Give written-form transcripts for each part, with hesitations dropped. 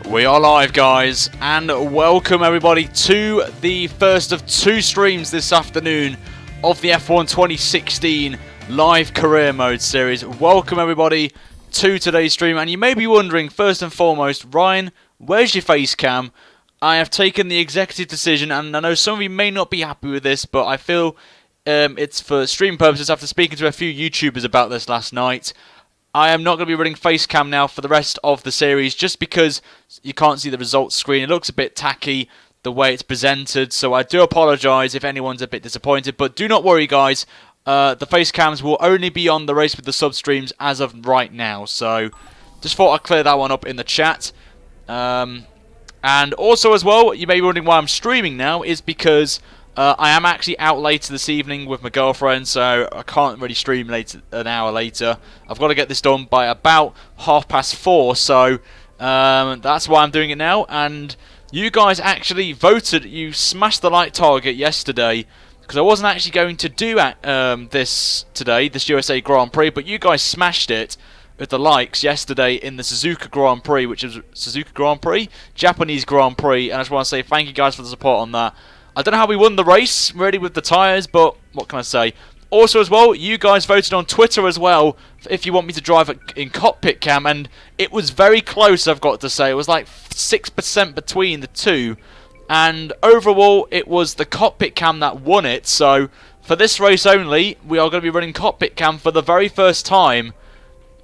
We are live, guys, and welcome everybody to the first of two streams this afternoon of the F1 2016 live career mode series. Welcome everybody to today's stream, and you may be wondering first and foremost, Ryan, where's your face cam? I have taken the executive decision, and I know some of you may not be happy with this, but I feel it's for stream purposes. After speaking to a few YouTubers about this last night, I am not going to be running face cam now for the rest of the series, just because you can't see the results screen. It looks a bit tacky the way it's presented, so I do apologise if anyone's a bit disappointed, but do not worry, guys. The face cams will only be on the Race with the Sub streams as of right now, so just thought I'd clear that one up in the chat. And also as well, you may be wondering why I'm streaming now, is because I am actually out later this evening with my girlfriend, so I can't really stream later, an hour later. I've got to get this done by about 4:30, so that's why I'm doing it now. And you guys actually voted, you smashed the like target yesterday, because I wasn't actually going to do this today, this USA Grand Prix, but you guys smashed it with the likes yesterday in the Suzuka Grand Prix, which is Suzuka Grand Prix, Japanese Grand Prix, and I just want to say thank you guys for the support on that. I don't know how we won the race, really, with the tyres, but what can I say? Also, as well, you guys voted on Twitter as well if you want me to drive in cockpit cam, and it was very close, I've got to say. It was like 6% between the two, and overall, it was the cockpit cam that won it. So, for this race only, we are going to be running cockpit cam for the very first time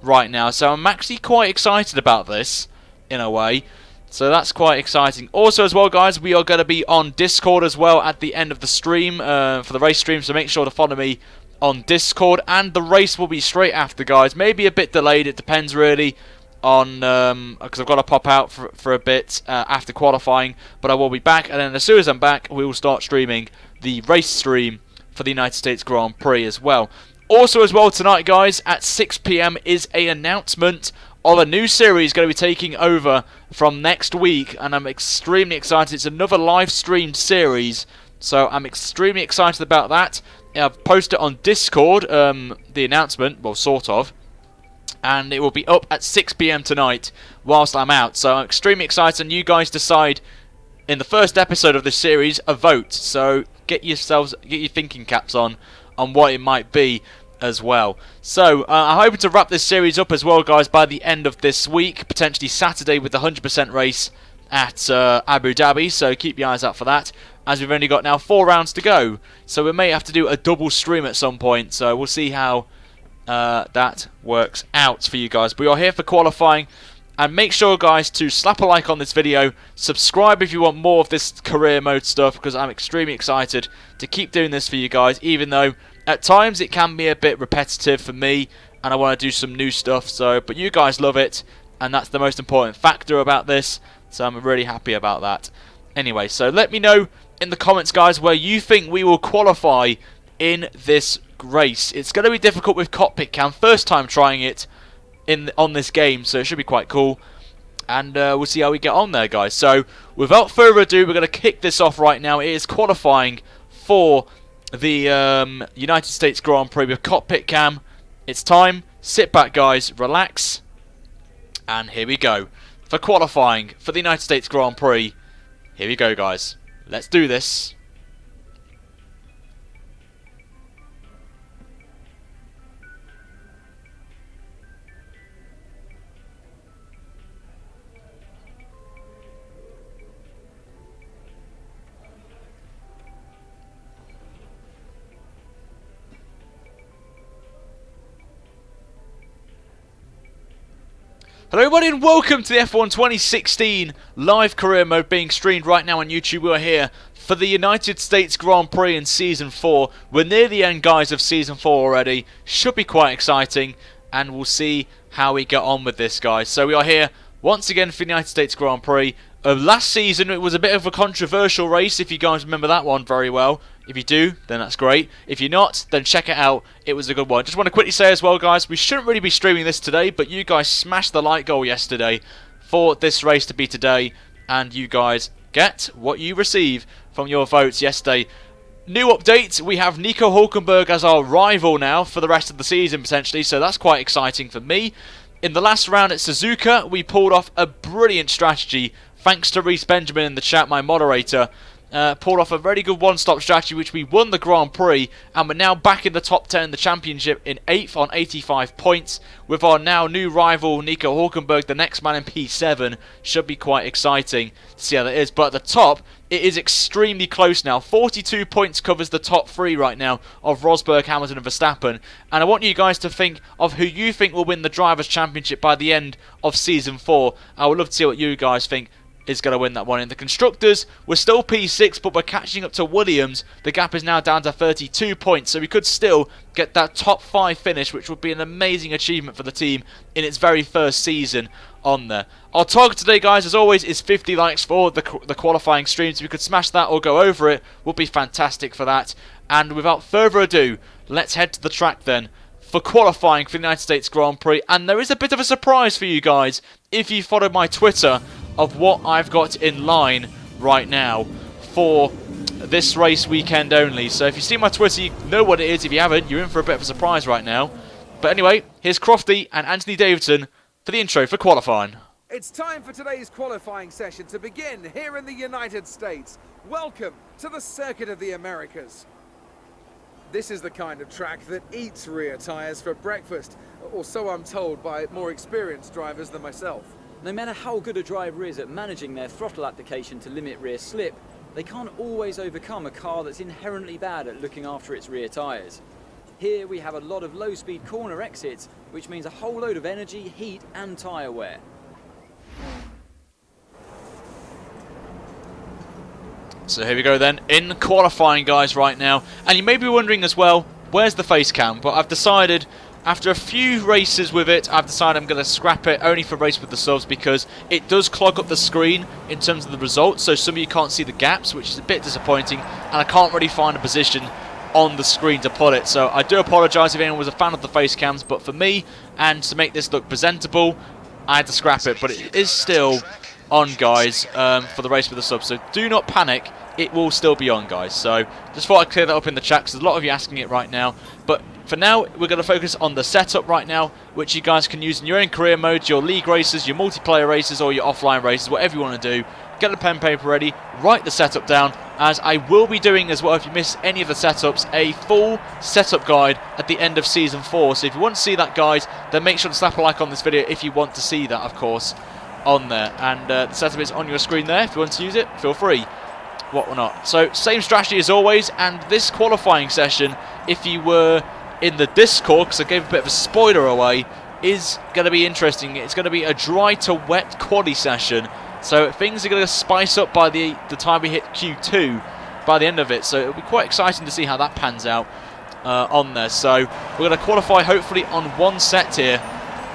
right now. So, I'm actually quite excited about this, in a way. So that's quite exciting. Also as well, guys, we are going to be on Discord as well at the end of the stream for the race stream. So make sure to follow me on Discord. And the race will be straight after, guys. Maybe a bit delayed. It depends really on... because I've got to pop out for a bit after qualifying. But I will be back. And then as soon as I'm back, we will start streaming the race stream for the United States Grand Prix as well. Also as well tonight, guys, at 6 PM is an announcement of a new series going to be taking over from next week, and I'm extremely excited. It's another live streamed series, so I'm extremely excited about that. I've posted it on Discord, the announcement, well, sort of, and it will be up at 6 PM tonight whilst I'm out, so I'm extremely excited, and you guys decide in the first episode of this series a vote, so get your thinking caps on what it might be as well. So I'm hoping to wrap this series up as well, guys, by the end of this week, potentially Saturday with the 100% race at Abu Dhabi, so keep your eyes out for that, as we've only got now 4 rounds to go, so we may have to do a double stream at some point, so we'll see how that works out for you guys. But you're here for qualifying, and make sure, guys, to slap a like on this video, subscribe if you want more of this career mode stuff, because I'm extremely excited to keep doing this for you guys, even though at times it can be a bit repetitive for me, and I want to do some new stuff. So, but you guys love it, and that's the most important factor about this. So I'm really happy about that. Anyway, so let me know in the comments, guys, where you think we will qualify in this race. It's going to be difficult with cockpit cam. First time trying it on this game, so it should be quite cool. And we'll see how we get on there, guys. So without further ado, we're going to kick this off right now. It is qualifying for the United States Grand Prix with cockpit cam. It's time. Sit back, guys, relax, and here we go for qualifying for the United States Grand Prix. Here we go, guys. Let's do this. Hello everybody and welcome to the F1 2016 live career mode being streamed right now on YouTube. We're here for the United States Grand Prix in Season 4. We're near the end, guys, of Season 4 already. Should be quite exciting, and we'll see how we get on with this, guys. So we are here once again for the United States Grand Prix. Last season it was a bit of a controversial race, if you guys remember that one very well. If you do, then that's great. If you're not, then check it out. It was a good one. Just want to quickly say as well, guys, we shouldn't really be streaming this today, but you guys smashed the like goal yesterday for this race to be today, and you guys get what you receive from your votes yesterday. New update, we have Nico Hulkenberg as our rival now for the rest of the season, potentially, so that's quite exciting for me. In the last round at Suzuka, we pulled off a brilliant strategy thanks to Reese Benjamin in the chat, my moderator, pulled off a very good one-stop strategy, which we won the Grand Prix, and we're now back in the top 10 in the championship in 8th on 85 points, with our now new rival Nico Hulkenberg, the next man in P7. Should be quite exciting to see how that is. But at the top, it is extremely close now. 42 points covers the top 3 right now of Rosberg, Hamilton and Verstappen. And I want you guys to think of who you think will win the Drivers' Championship by the end of Season 4. I would love to see what you guys think is going to win that one. In the Constructors, we're still P6, but we're catching up to Williams. The gap is now down to 32 points, so we could still get that top 5 finish, which would be an amazing achievement for the team in its very first season on there. Our target today, guys, as always, is 50 likes for the qualifying streams. If we could smash that or go over it, would be fantastic for that. And without further ado, let's head to the track then for qualifying for the United States Grand Prix. And there is a bit of a surprise for you guys if you follow my Twitter of what I've got in line right now for this race weekend only. So if you see my Twitter, you know what it is. If you haven't, you're in for a bit of a surprise right now. But anyway, here's Crofty and Anthony Davidson for the intro for qualifying. It's time for today's qualifying session to begin here in the United States. Welcome to the Circuit of the Americas. This is the kind of track that eats rear tyres for breakfast, or so I'm told by more experienced drivers than myself. No matter how good a driver is at managing their throttle application to limit rear slip, they can't always overcome a car that's inherently bad at looking after its rear tyres. Here we have a lot of low-speed corner exits, which means a whole load of energy, heat and tyre wear. So here we go then, in qualifying, guys, right now. And you may be wondering as well, where's the face cam? But I've decided, after a few races with it, I've decided I'm going to scrap it only for race with the subs, because it does clog up the screen in terms of the results. So some of you can't see the gaps, which is a bit disappointing. And I can't really find a position on the screen to put it. So I do apologise if anyone was a fan of the face cams. But for me, and to make this look presentable, I had to scrap it. But it is still on, guys, for the race with the subs. So do not panic. It will still be on, guys. So just thought I'd clear that up in the chat, because there's a lot of you asking it right now. But for now, we're going to focus on the setup right now, which you guys can use in your own career modes, your league races, your multiplayer races, or your offline races, whatever you want to do. Get a pen and paper ready, write the setup down, as I will be doing as well, if you miss any of the setups, a full setup guide at the end of Season 4. So if you want to see that guide, then make sure to slap a like on this video if you want to see that, of course, on there. And the setup is on your screen there. If you want to use it, feel free. What or not. So same strategy as always, and this qualifying session, if you were in the Discord, because I gave a bit of a spoiler away, is going to be interesting. It's going to be a dry to wet quali session, so things are going to spice up by the time we hit Q2 by the end of it. So it'll be quite exciting to see how that pans out on there. So we're going to qualify hopefully on one set here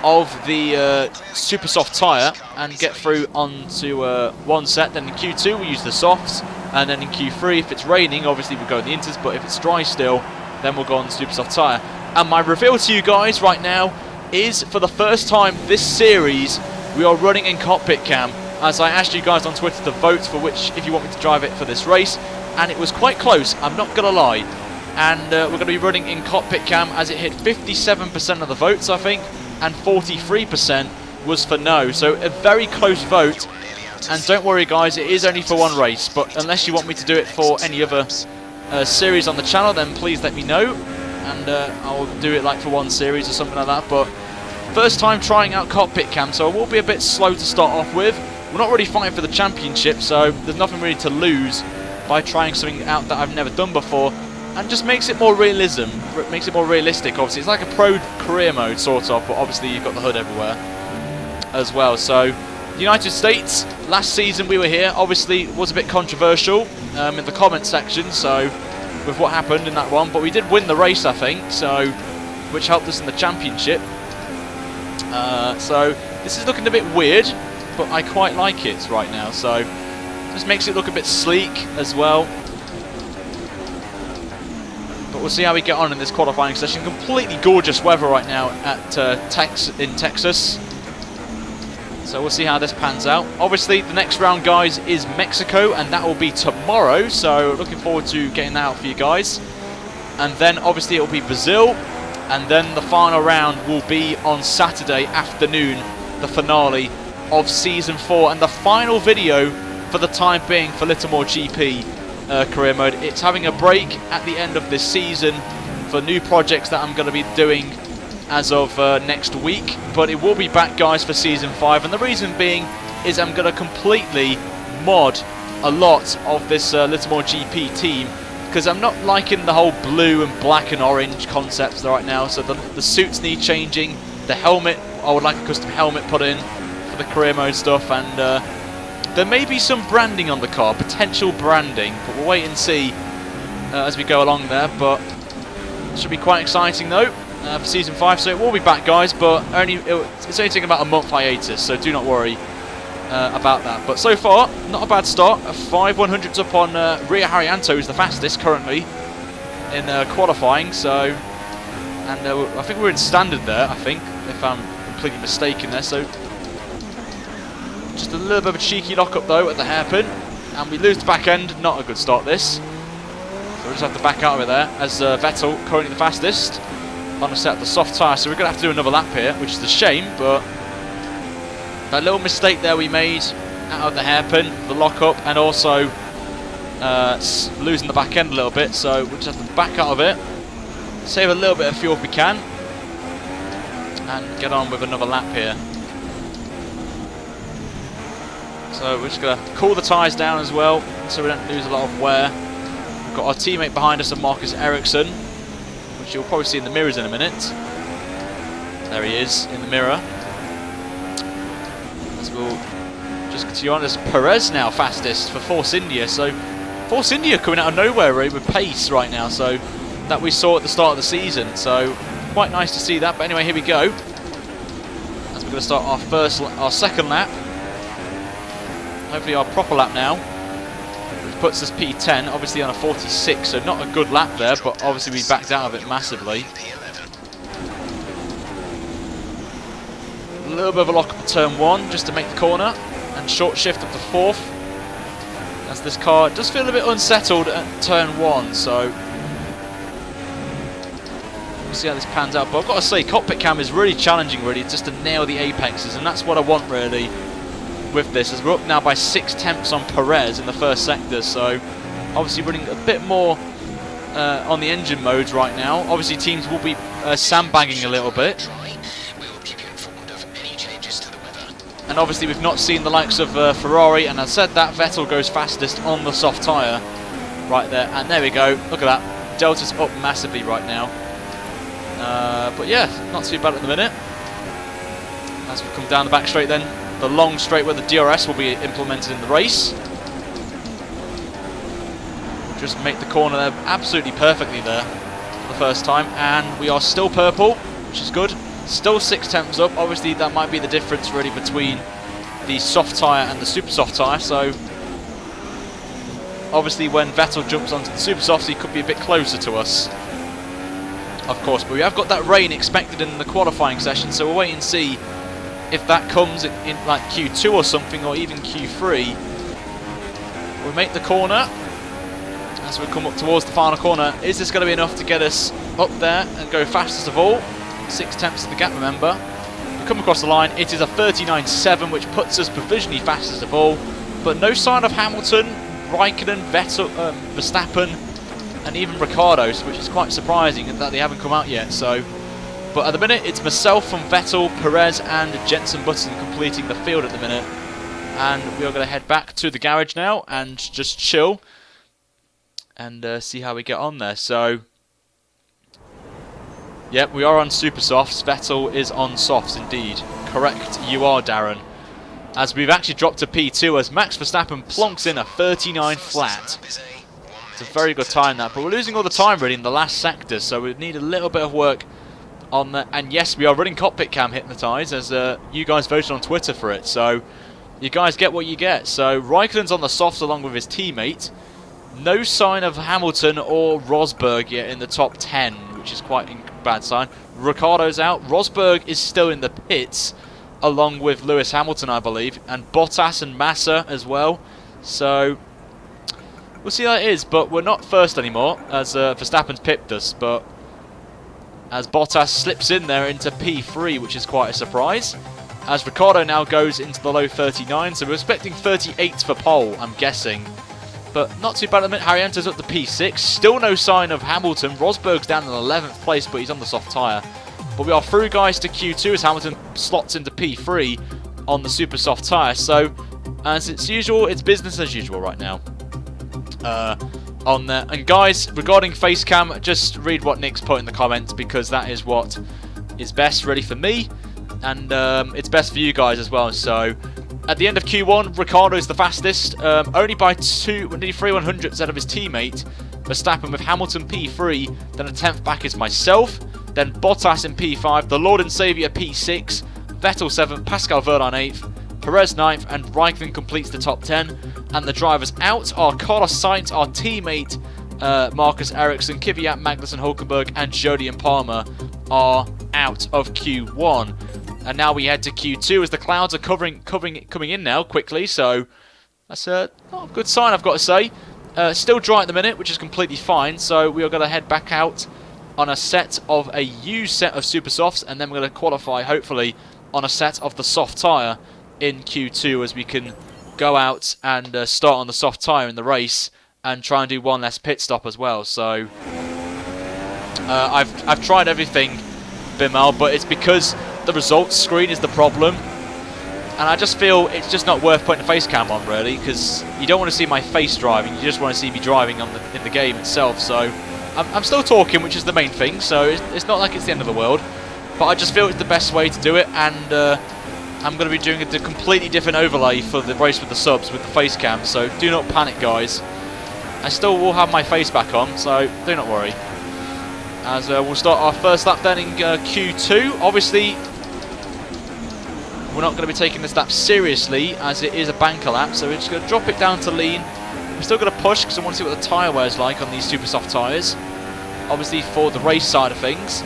of the super soft tyre and get through onto one set. Then in Q2 we use the softs, and then in Q3, if it's raining, obviously we'll go in the inters, but if it's dry still, then we'll go on the super soft tyre. And my reveal to you guys right now is, for the first time this series, we are running in cockpit cam, as I asked you guys on Twitter to vote for which, if you want me to drive it for this race, and it was quite close, I'm not going to lie. And we're going to be running in cockpit cam, as it hit 57% of the votes, I think, and 43% was for no. So a very close vote. And don't worry, guys, it is only for one race. But unless you want me to do it for any other series on the channel, then please let me know. And I'll do it like for one series or something like that. But first time trying out cockpit cam, so I will be a bit slow to start off with. We're not really fighting for the championship, so there's nothing really to lose by trying something out that I've never done before. And just makes it more realism, makes it more realistic, obviously. It's like a pro career mode, sort of, but obviously you've got the hood everywhere as well. So, the United States, last season we were here, obviously was a bit controversial in the comment section, so, with what happened in that one. But we did win the race, I think, so, which helped us in the championship. So, this is looking a bit weird, but I quite like it right now. So, just makes it look a bit sleek as well. But we'll see how we get on in this qualifying session. Completely gorgeous weather right now at in Texas. So we'll see how this pans out. Obviously, the next round, guys, is Mexico, and that will be tomorrow. So looking forward to getting that out for you guys. And then, obviously, it will be Brazil. And then the final round will be on Saturday afternoon, the finale of Season 4 and the final video for the time being for Littlemore GP career mode. It's having a break at the end of this season for new projects that I'm going to be doing as of next week, but it will be back, guys, for Season 5, and the reason being is I'm going to completely mod a lot of this Littlemore GP team, because I'm not liking the whole blue and black and orange concepts right now. So the suits need changing, the helmet, I would like a custom helmet put in for the career mode stuff, and there may be some branding on the car, potential branding, but we'll wait and see as we go along there. But it should be quite exciting though for Season 5, so it will be back, guys, but it's only taking about a month hiatus, so do not worry about that. But so far, not a bad start. 5 100s up on Ricciardo, who's the fastest currently in qualifying. So, and I think we're in standard there, I think, if I'm completely mistaken there. So just a little bit of a cheeky lock-up though at the hairpin, and we lose the back end. Not a good start this. So we'll just have to back out of it there, as Vettel currently the fastest on a set of the soft tyre. So we're going to have to do another lap here, which is a shame, but that little mistake there we made out of the hairpin, the lock-up, and also losing the back end a little bit. So we'll just have to back out of it, save a little bit of fuel if we can, and get on with another lap here. So we're just going to cool the tyres down as well, so we don't lose a lot of wear. We've got our teammate behind us, Marcus Ericsson, which you'll probably see in the mirrors in a minute. There he is in the mirror. As we'll just continue on, as Perez now fastest for Force India. So Force India coming out of nowhere really with pace right now, so that we saw at the start of the season. So quite nice to see that. But anyway, here we go. As we're going to start our second lap. Hopefully our proper lap now, which puts us P10, obviously on a 46, so not a good lap there, but obviously we backed out of it massively. A little bit of a lock up at turn 1 just to make the corner, and short shift up to 4th, as this car does feel a bit unsettled at turn 1, so we'll see how this pans out. But I've got to say, cockpit cam is really challenging really, just to nail the apexes, and that's what I want really with this, as we're up now by 6 tenths on Perez in the first sector. So obviously running a bit more on the engine modes right now. Obviously teams will be sandbagging a little bit, and obviously we've not seen the likes of Ferrari, and I said that Vettel goes fastest on the soft tyre right there, and there we go, look at that, Delta's up massively right now. But yeah, not too bad at the minute. As we come down the back straight then, the long straight where the DRS will be implemented in the race. Just make the corner there absolutely perfectly there for the first time, and we are still purple, which is good. Still 6 tenths up. Obviously that might be the difference really between the soft tyre and the super soft tyre. So obviously when Vettel jumps onto the super softs, he could be a bit closer to us, of course. But we have got that rain expected in the qualifying session, so we'll wait and see if that comes in like Q2 or something, or even Q3. We'll make the corner as we come up towards the final corner. Is this going to be enough to get us up there and go fastest of all? 6 tenths of the gap, remember. We come across the line, it is a 39.7, which puts us provisionally fastest of all, but no sign of Hamilton, Raikkonen, Vettel, Verstappen, and even Ricciardo, which is quite surprising that they haven't come out yet. So, but at the minute it's myself from Vettel, Perez and Jenson Button completing the field at the minute, and we are going to head back to the garage now and just chill and see how we get on there. So yep, we are on super softs. Vettel is on softs indeed. Correct, you are, Darren. As we've actually dropped to P2 as Max Verstappen plonks in a 39 flat. It's a very good time that, but we're losing all the time really in the last sector, so we need a little bit of work on that. And yes, we are running cockpit cam hypnotized, as you guys voted on Twitter for it, so you guys get what you get. So Raikkonen's on the softs along with his teammate. No sign of Hamilton or Rosberg yet in the top 10, which is quite a bad sign. Ricciardo's out. Rosberg is still in the pits along with Lewis Hamilton, I believe, and Bottas and Massa as well. So we'll see how it is, but we're not first anymore, as Verstappen's pipped us, but as Bottas slips in there into P3, which is quite a surprise. as Ricciardo now goes into the low 39, so we're expecting 38 for pole, I'm guessing. But not too bad at the minute. Harriento's up to P6. Still no sign of Hamilton. Rosberg's down in 11th place, but he's on the soft tyre. But we are through, guys, to Q2 as Hamilton slots into P3 on the super soft tyre. So, as it's usual, it's business as usual right now. On there. And guys, regarding face cam, just read what Nick's put in the comments, because that is what is best really for me. And it's best for you guys as well. So, at the end of Q1, Ricciardo is the fastest, only by nearly 3/100ths out of his teammate, Verstappen, with Hamilton P3, then a 10th back is myself, then Bottas in P5, the Lord and Saviour P6, Vettel 7th, Pascal Wehrlein 8th, Perez 9th, and Raikkonen completes the top 10. And the drivers out are Carlos Sainz, our teammate, Marcus Ericsson, Kvyat, Magnussen, Hulkenberg, and Jody Palmer are out of Q1. And now we head to Q2 as the clouds are coming in now quickly, so that's not a good sign, I've got to say. Still dry at the minute, which is completely fine, so we are going to head back out on a set of a used set of super softs, and then we're going to qualify, hopefully, on a set of the soft tyre in Q2, as we can go out and start on the soft tyre in the race and try and do one less pit stop as well. So I've tried everything, Bimal, but it's because the results screen is the problem, and I just feel it's just not worth putting a face cam on, really, because you don't want to see my face driving, you just want to see me driving in the game itself. So I'm still talking, which is the main thing, so it's not like it's the end of the world, but I just feel it's the best way to do it. And I'm going to be doing a completely different overlay for the race with the subs with the face cam, so do not panic, guys. I still will have my face back on, so do not worry. As we'll start our first lap then in Q2. Obviously, we're not going to be taking this lap seriously, as it is a banker lap, so we're just going to drop it down to lean. We're still going to push, because I want to see what the tyre wear is like on these super soft tyres. Obviously for the race side of things.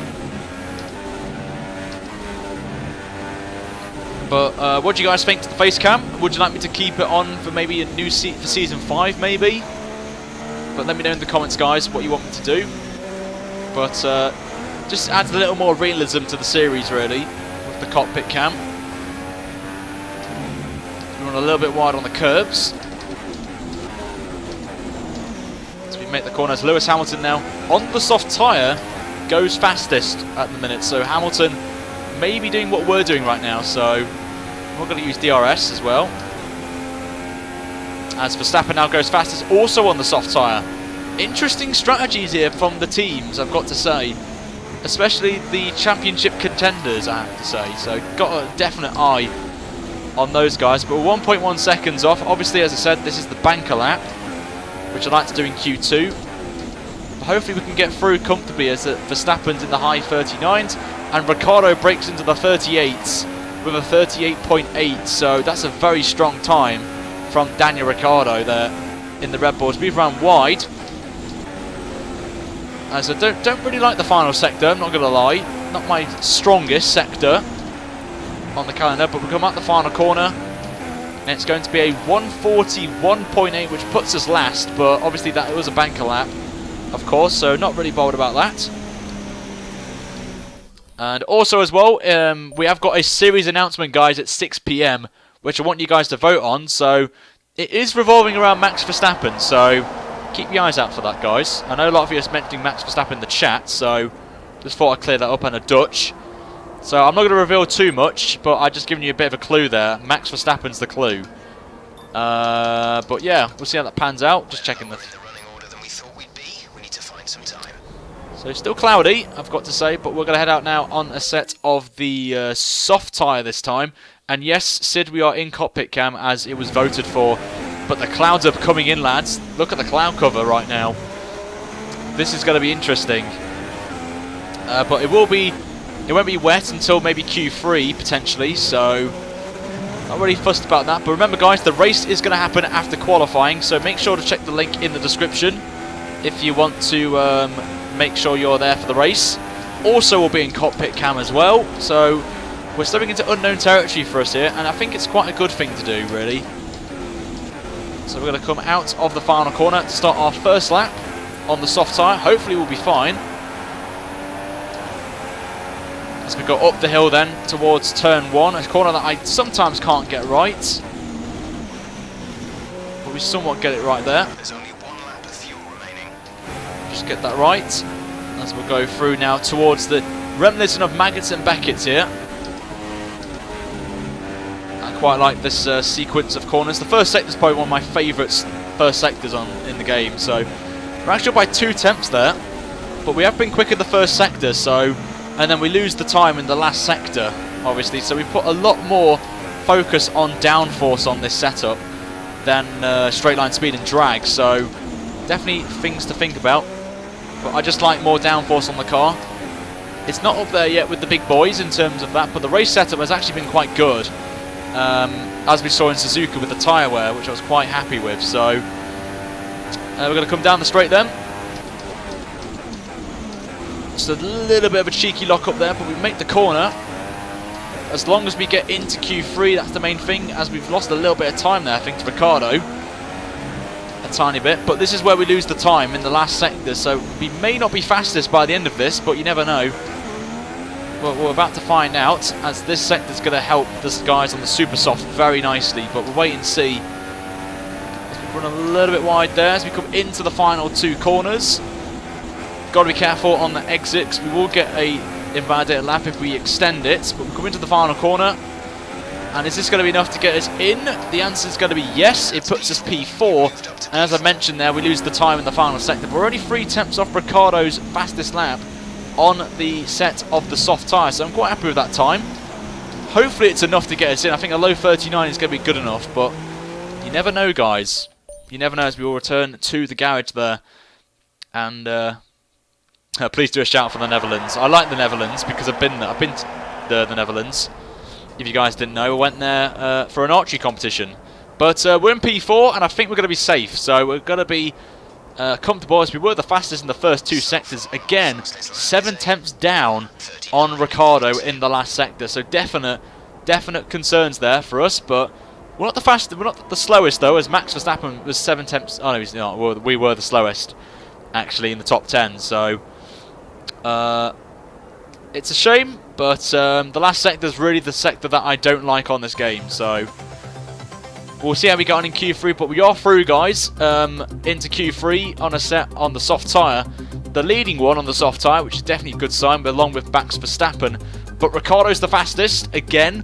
But what do you guys think to the face cam? Would you like me to keep it on for maybe a new seat for Season 5, maybe? But let me know in the comments, guys, what you want me to do. But just adds a little more realism to the series, really, with the cockpit cam. We run a little bit wide on the curbs. So we make the corners. Lewis Hamilton now on the soft tyre goes fastest at the minute. So Hamilton may be doing what we're doing right now. So we're going to use DRS as well. As Verstappen now goes fastest, also on the soft tyre. Interesting strategies here from the teams, I've got to say. Especially the championship contenders, I have to say. So got a definite eye on those guys. But we're 1.1 seconds off. Obviously, as I said, this is the banker lap, which I'd like to do in Q2. But hopefully we can get through comfortably, as Verstappen's in the high 39s. And Ricciardo breaks into the 38s with a 38.8. So that's a very strong time from Daniel Ricciardo there in the Red Bulls. We've run wide. As I don't really like the final sector, I'm not going to lie. Not my strongest sector on the calendar, but we come out the final corner. And it's going to be a 141.8, which puts us last, but obviously that was a banker lap, of course, so not really bothered about that. And also as well, we have got a series announcement, guys, at 6 PM, which I want you guys to vote on. So it is revolving around Max Verstappen, so keep your eyes out for that, guys. I know a lot of you are mentioning Max Verstappen in the chat, so just thought I'd clear that up, and a Dutch. So I'm not going to reveal too much, but I've just given you a bit of a clue there. Max Verstappen's the clue. But yeah, we'll see how that pans out. Just checking the So still cloudy, I've got to say, but we're going to head out now on a set of the soft tyre this time. And yes, Sid, we are in cockpit cam as it was voted for. But the clouds are coming in, lads. Look at the cloud cover right now. This is going to be interesting. But it won't be wet until maybe Q3 potentially. So not really fussed about that. But remember, guys, the race is going to happen after qualifying. So make sure to check the link in the description if you want to make sure you're there for the race. Also, we'll be in cockpit cam as well. So we're stepping into unknown territory for us here, and I think it's quite a good thing to do, really. So we're going to come out of the final corner to start our first lap on the soft tyre. Hopefully we'll be fine. As we go up the hill then towards turn 1, a corner that I sometimes can't get right. But we somewhat get it right there. There's only 1 lap of fuel remaining. Just get that right. As we'll go through now towards the reminiscent of Maggots and Beckett's here. I quite like this sequence of corners. The first sector is probably one of my favourite first sectors in the game. So we're actually up by 2 tenths there. But we have been quick in the first sector, so... And then we lose the time in the last sector, obviously. So we put a lot more focus on downforce on this setup than straight line speed and drag. So definitely things to think about. But I just like more downforce on the car. It's not up there yet with the big boys in terms of that, but the race setup has actually been quite good. As we saw in Suzuka with the tyre wear, which I was quite happy with. So we're going to come down the straight then. Just a little bit of a cheeky lock up there, but we make the corner. As long as we get into Q3, that's the main thing, as we've lost a little bit of time there, I think, to Ricciardo. A tiny bit, but this is where we lose the time in the last sector, so we may not be fastest by the end of this, but you never know. Well, we're about to find out, as this sector is going to help the guys on the super soft very nicely, but we'll wait and see. As we run a little bit wide there, as we come into the final 2 corners. Got to be careful on the exits. We will get a invalidated lap if we extend it, but we come into the final corner. And is this going to be enough to get us in? The answer is going to be yes. It puts us P4, and as I mentioned there, we lose the time in the final sector. But we're only 3 tenths off Ricciardo's fastest lap on the set of the soft tyre, so I'm quite happy with that time. Hopefully it's enough to get us in. I think a low 39 is going to be good enough, but you never know, guys. You never know, as we will return to the garage there. And please do a shout for the Netherlands. I like the Netherlands because I've been there. I've been to the Netherlands. If you guys didn't know, I went there for an archery competition. But we're in P4, and I think we're going to be safe. So we're going to be comfortable, as we were the fastest in the first 2 sectors. Again, 7 tenths down on Ricciardo in the last sector. So definite concerns there for us. But we're not the fastest. We're not the slowest though, as Max Verstappen was 7 tenths. Oh no, he's not. Well, we were the slowest actually in the top 10. So. It's a shame, but the last sector is really the sector that I don't like on this game, so we'll see how we get on in Q3, but we are through, guys, into Q3 on a set on the soft tyre. The leading one on the soft tyre, which is definitely a good sign, but along with Max Verstappen. But Ricciardo's the fastest, again,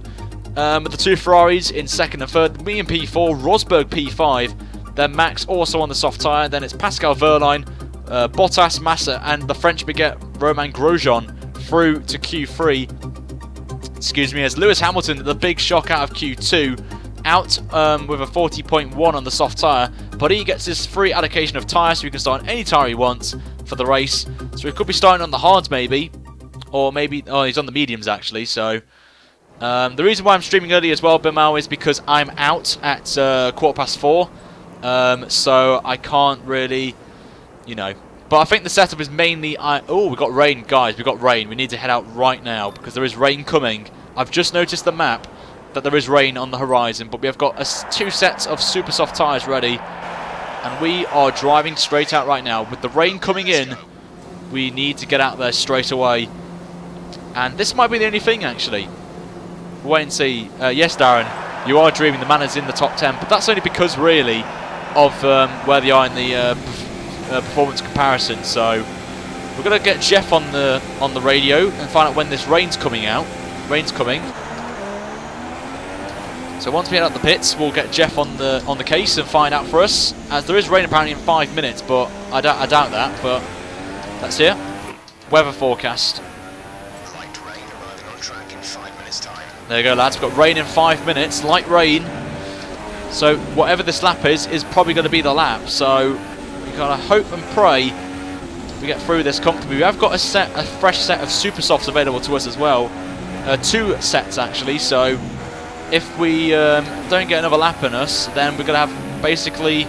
with the 2 Ferraris in 2nd and 3rd. Me in P4, Rosberg P5, then Max also on the soft tyre, then it's Pascal Wehrlein, Bottas, Massa, and the French baguette Romain Grosjean through to Q3. Excuse me, as Lewis Hamilton, the big shock out of Q2, out with a 40.1 on the soft tyre, but he gets his free allocation of tyre, so he can start on any tyre he wants for the race. So he could be starting on the hards maybe, or maybe, oh, he's on the mediums actually. So the reason why I'm streaming early as well, Bimal, is because I'm out at 4:15, so I can't really, you know. But I think the setup is mainly... oh, we got rain, guys. We got rain. We need to head out right now because there is rain coming. I've just noticed the map that there is rain on the horizon, but we have got 2 sets of super soft tyres ready, and we are driving straight out right now. With the rain coming in, we need to get out there straight away. And this might be the only thing, actually. We'll wait and see. Yes, Darren, you are dreaming. The man is in the top 10, but that's only because, really, of where they are in the... performance comparison. So we're gonna get Jeff on the radio and find out when this rain's coming out. Rain's coming. So once we head out the pits, we'll get Jeff on the case and find out for us. As there is rain apparently in 5 minutes, but I doubt that. But that's here. Weather forecast. Light rain arriving on track in 5 minutes time. There you go, lads. We've got rain in 5 minutes. Light rain. So whatever this lap is probably going to be the lap. So we gotta hope and pray we get through this comfortably. We have got a fresh set of super softs available to us as well. 2 sets actually. So if we don't get another lap in us, then we're gonna have basically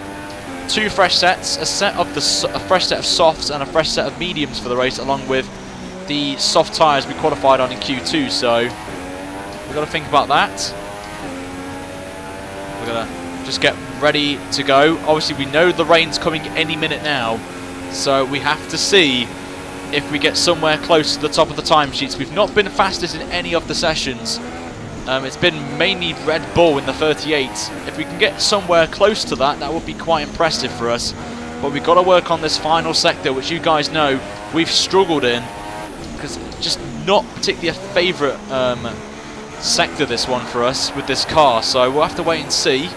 2 fresh sets, a fresh set of softs and a fresh set of mediums for the race, along with the soft tyres we qualified on in Q2. So we've got to think about that. We're gonna just get ready to go. Obviously we know the rain's coming any minute now, so we have to see if we get somewhere close to the top of the timesheets. We've not been fastest in any of the sessions. It's been mainly Red Bull in the 38. If we can get somewhere close to that, that would be quite impressive for us. But we've got to work on this final sector, which you guys know we've struggled in, because just not particularly a favourite sector, this one, for us with this car. So we'll have to wait and see.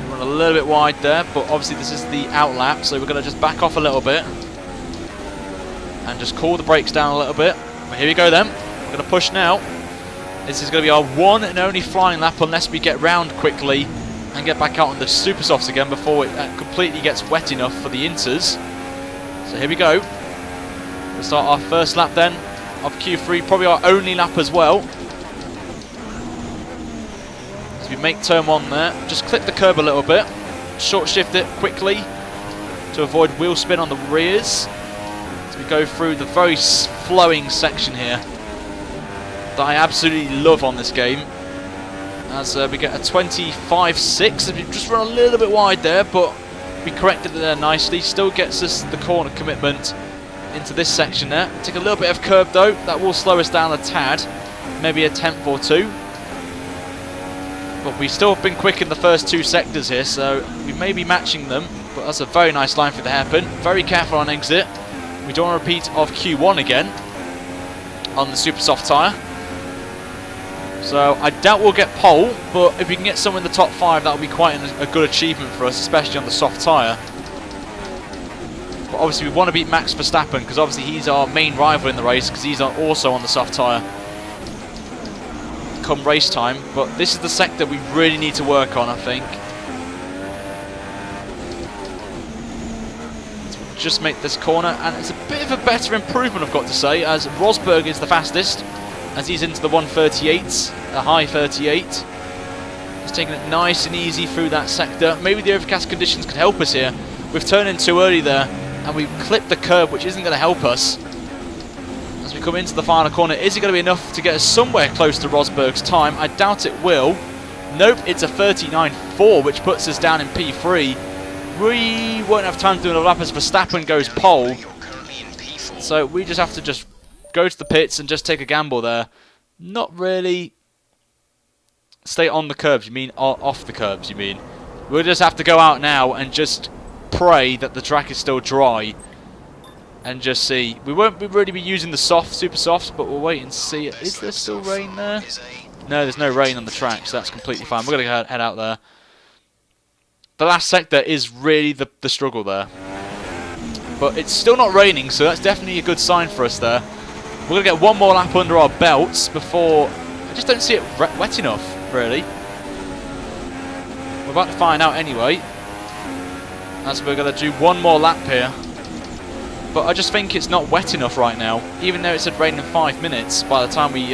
We run a little bit wide there, but obviously this is the outlap, so we're going to just back off a little bit and just cool the brakes down a little bit. But here we go then. We're going to push now. This is going to be our one and only flying lap unless we get round quickly and get back out on the super softs again before it completely gets wet enough for the inters. So here we go. We'll start our first lap then of Q3, probably our only lap as well. So we make turn one there. Just clip the curb a little bit. Short shift it quickly to avoid wheel spin on the rears. So we go through the very flowing section here that I absolutely love on this game. As we get a 25.6, we just run a little bit wide there, but we corrected it there nicely. Still gets us the corner commitment into this section there. Take a little bit of curb though, that will slow us down a tad, maybe a tenth or two. But we still have been quick in the first two sectors here, so we may be matching them. But that's a very nice line for the hairpin. Very careful on exit. We don't want to repeat of Q1 again on the super soft tyre. So I doubt we'll get pole, but if we can get someone in the top 5, that would be quite a good achievement for us, especially on the soft tyre. But obviously we want to beat Max Verstappen, because obviously he's our main rival in the race, because he's also on the soft tyre come race time. But this is the sector we really need to work on, I think. So just make this corner, and it's a bit of a better improvement, I've got to say, as Rosberg is the fastest, as he's into the 138, a high 38. He's taking it nice and easy through that sector. Maybe the overcast conditions could help us here. We've turned in too early there, and we've clipped the curb, which isn't going to help us. As we come into the final corner, is it going to be enough to get us somewhere close to Rosberg's time? I doubt it will. Nope, it's a 39.4, which puts us down in P3. We won't have time to do another lap as Verstappen goes pole. So we just have to go to the pits and just take a gamble there. Not really stay on the curbs, you mean? Off the curbs, you mean? We'll just have to go out now and just pray that the track is still dry. And just see. We won't really be using the super softs, but we'll wait and see. Is there still rain there? No, there's no rain on the track, so that's completely fine. We're going to head out there. The last sector is really the struggle there. But it's still not raining, so that's definitely a good sign for us there. We're going to get one more lap under our belts before... I just don't see it wet enough, really. We're about to find out anyway, as we're going to do one more lap here. But I just think it's not wet enough right now, even though it said rain in 5 minutes by the time we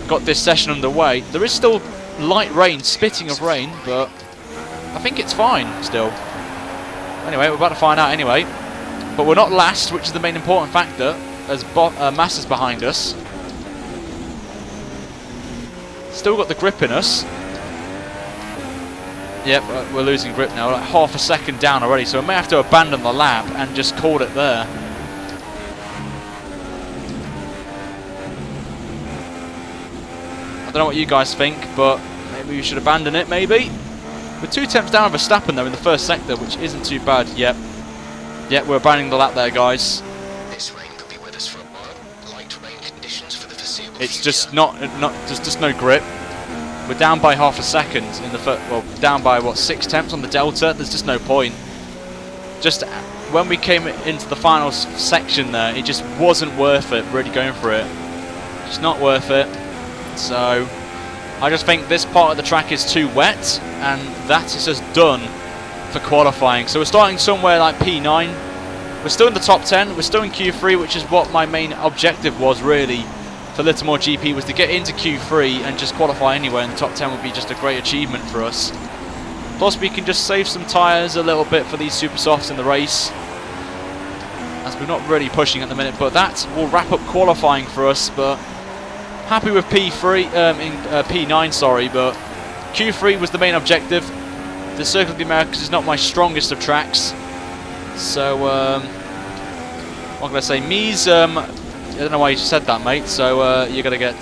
got this session underway. There is still light rain, spitting of rain, but I think it's fine still. Anyway, we're about to find out anyway. But we're not last, which is the main important factor, as Massa's behind us. Still got the grip in us. Yep, we're losing grip now. We're like half a second down already, so we may have to abandon the lap and just call it there. I don't know what you guys think, but maybe we should abandon it, maybe. We're 2 tenths down of Verstappen though in the first sector, which isn't too bad. Yep, we're abandoning the lap there, guys. This rain could be with us for a while. Light rain conditions for the foreseeable It's future. just there's just no grip. We're down by half a second in the well, down by what, 6 tenths on the delta. There's just no point. Just when we came into the final section there, it just wasn't worth it. Really going for it, just not worth it. So I just think this part of the track is too wet, and that is just done for qualifying. So we're starting somewhere like P9. We're still in the top 10. We're still in Q3, which is what my main objective was really for Little GP, was to get into Q3 and just qualify anywhere, and the top 10 would be just a great achievement for us. Plus we can just save some tyres a little bit for these super softs in the race, as we're not really pushing at the minute. But that will wrap up qualifying for us. But happy with P9, sorry, but Q3 was the main objective. The Circuit of the Americas is not my strongest of tracks, So, what can I say? Me's, I don't know why you just said that, mate. So, you're gonna get,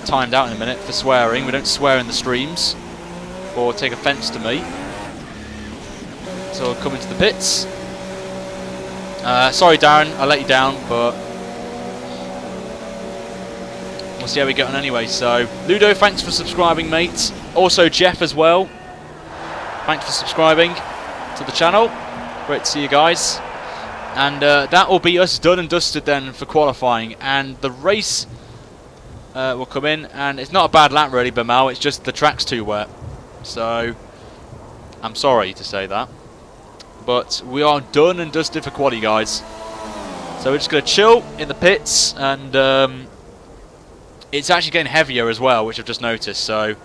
timed out in a minute for swearing. We don't swear in the streams, or take offence to me. So, we'll come into the pits. Sorry, Darren, I let you down, but we'll see how we get on anyway. So, Ludo, thanks for subscribing, mate. Also, Jeff as well. Thanks for subscribing to the channel. Great to see you guys. And that will be us done and dusted then for qualifying. And the race will come in. And it's not a bad lap really, Bamal. It's just the track's too wet. So, I'm sorry to say that. But we are done and dusted for quali, guys. So we're just going to chill in the pits. And it's actually getting heavier as well, which I've just noticed. So,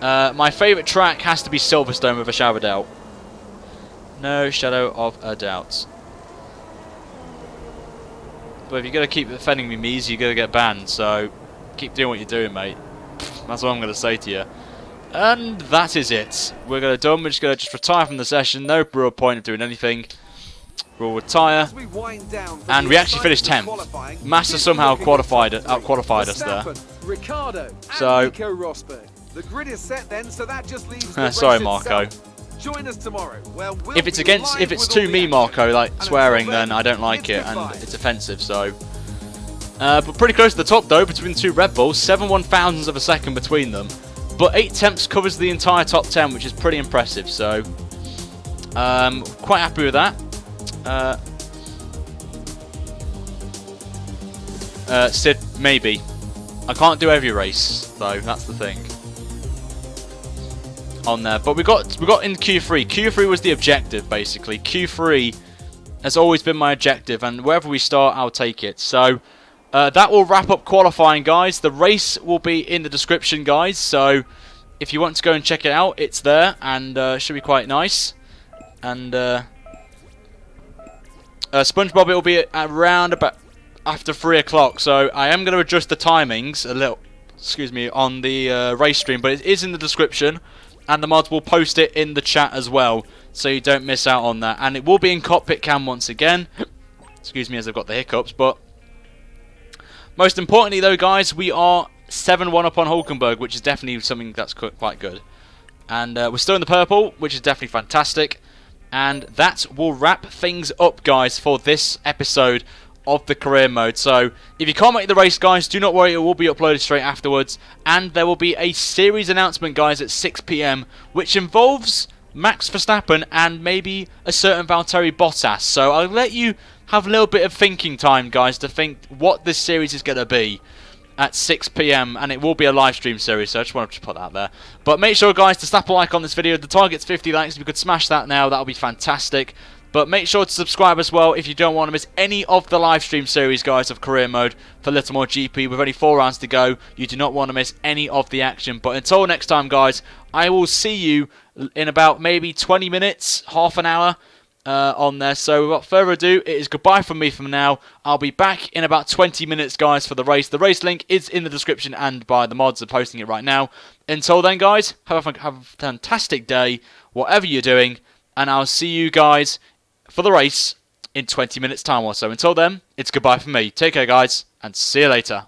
my favourite track has to be Silverstone with a shadow of a doubt. No shadow of a doubt. But if you're going to keep defending me, Mies, you're going to get banned. So, keep doing what you're doing, mate. That's what I'm going to say to you. And that is it. We're going to done. We're just going to retire from the session. No real point of doing anything. We'll retire. And we actually finished 10th. Massa somehow out-qualified us there. Ricciardo so, and Nico Rosberg. The grid is set then, so that just leaves the sorry, race Marco. itself. Join us tomorrow. Well, If it's to me, Marco, like swearing, then I don't like it, and it's offensive. So, but pretty close to the top though, between the two Red Bulls, 7/1000s of a second between them. But 8 tenths covers the entire top 10, which is pretty impressive. So, quite happy with that. Sid, maybe. I can't do every race though. That's the thing. On there, but we got in Q3. Q3 was the objective basically. Q3 has always been my objective, and wherever we start, I'll take it. So that will wrap up qualifying, guys. The race will be in the description, guys. So if you want to go and check it out, it's there, and should be quite nice. And SpongeBob, it will be around about after 3 o'clock. So I am going to adjust the timings a little. Excuse me, on the race stream, but it is in the description. And the mods will post it in the chat as well, so you don't miss out on that. And it will be in cockpit cam once again. Excuse me as I've got the hiccups. But most importantly though, guys, we are 7-1 up on Hulkenberg, which is definitely something that's quite good. And we're still in the purple, which is definitely fantastic. And that will wrap things up, guys, for this episode of the career mode. So if you can't make the race, guys, do not worry, it will be uploaded straight afterwards, and there will be a series announcement, guys, at 6 PM, which involves Max Verstappen and maybe a certain Valtteri Bottas. So I'll let you have a little bit of thinking time, guys, to think what this series is going to be at 6 PM, and it will be a live stream series, so I just wanted to put that there. But make sure, guys, to slap a like on this video. The target's 50 likes. If you could smash that now, that would be fantastic. But make sure to subscribe as well if you don't want to miss any of the live stream series, guys, of career mode for Little More GP. With only 4 rounds to go, you do not want to miss any of the action. But until next time, guys, I will see you in about maybe 20 minutes, half an hour on there. So without further ado, it is goodbye from me from now. I'll be back in about 20 minutes, guys, for the race. The race link is in the description, and by the mods are posting it right now. Until then, guys, have a fantastic day, whatever you're doing, and I'll see you guys for the race in 20 minutes time or so. Until then, it's goodbye from me. Take care, guys, and see you later.